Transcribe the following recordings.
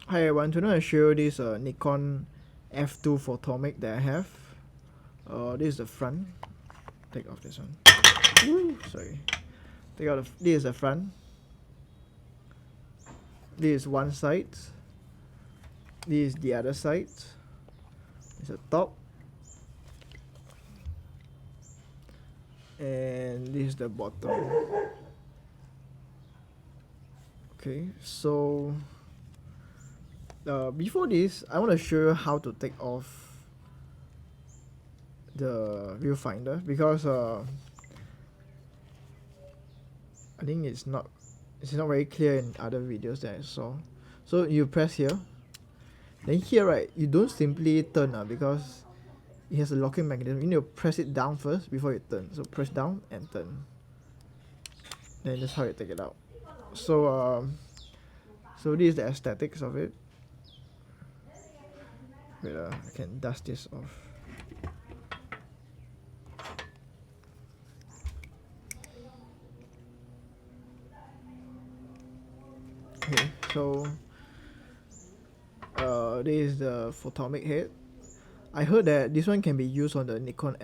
Hi everyone, today I show you this Nikon f2 Photomic that I have. This is the front. Take off this one. Woo, sorry. Take out this is the front. This is one side. This is the other side. This is the top. And this is the bottom. Okay, so before this, I want to show you how to take off the viewfinder, because I think it's not very clear in other videos that I saw. So you press here, then here, right, you don't simply turn because it has a locking mechanism. You need to press it down first before you turn. So press down and turn. Then that's how you take it out. So so this is the aesthetics of it. Wait, I can dust this off. Okay, so this is the Photomic head. I heard that this one can be used on the Nikon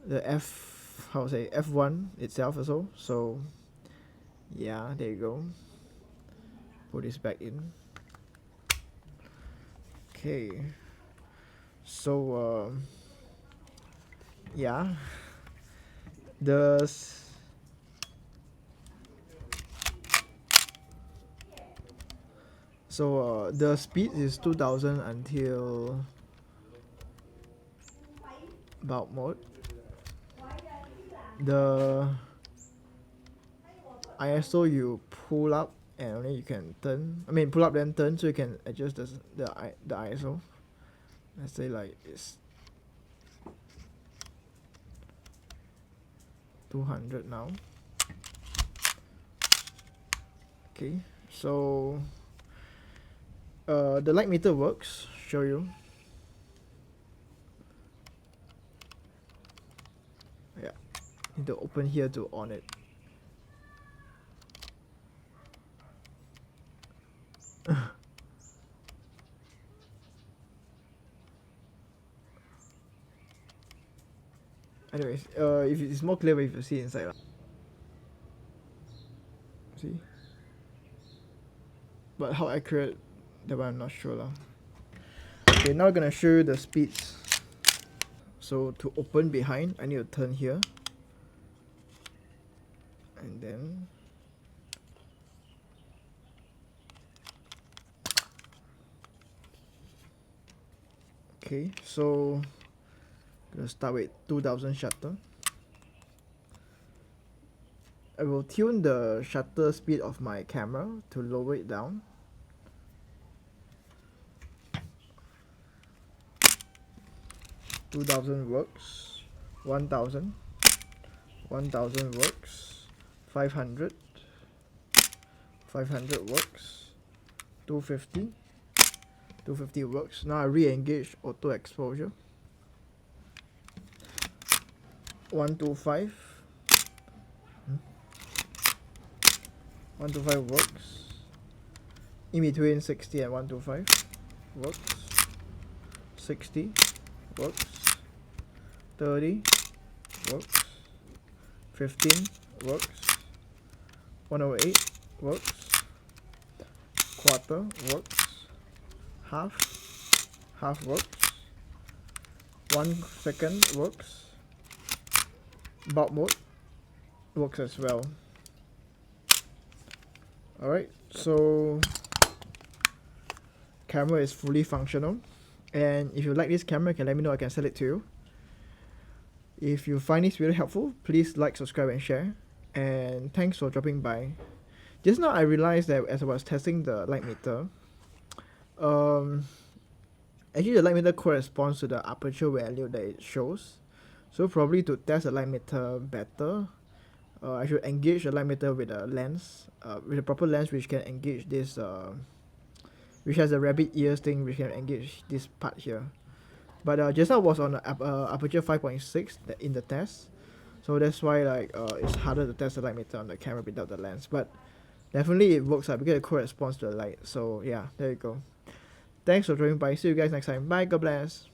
F1 itself also. So yeah, there you go. Put this back in. Okay, so yeah, the the speed is 2000 until bulk mode. The ISO you pull up and only you can turn. I mean, pull up then turn, so you can adjust the ISO. Let's say like it's 200 now. Okay, so the light meter works. Show you. Yeah, need to open here to on it. Anyways, if it's more clear if you see inside. See? But how accurate, that one I'm not sure lah. Okay, now I'm gonna show you the speeds. So to open behind, I need to turn here. And then okay, so I'm gonna start with 2000 shutter. I will tune the shutter speed of my camera to lower it down. $2,000 works, 1000 works, 500 works, 250 works. Now I re-engage auto exposure. 125 works. In between 60 and 125 works. 60 works. 30 works. 15 works. 108 works. Quarter works. Half works. 1 second works. Bulk mode works as well. Alright, so camera is fully functional, and if you like this camera, you can let me know, I can sell it to you. If you find this video helpful, please like, subscribe and share, and thanks for dropping by. Just now I realized that as I was testing the light meter, actually the light meter corresponds to the aperture value that it shows. So probably to test the light meter better, I should engage the light meter with a lens, with a proper lens which can engage this, which has a rabbit ears thing which can engage this part here. But just now was on aperture 5.6 in the test, so that's why like it's harder to test the light meter on the camera without the lens. But definitely it works because it corresponds to the light. So yeah, there you go. Thanks for dropping by. See you guys next time. Bye. God bless.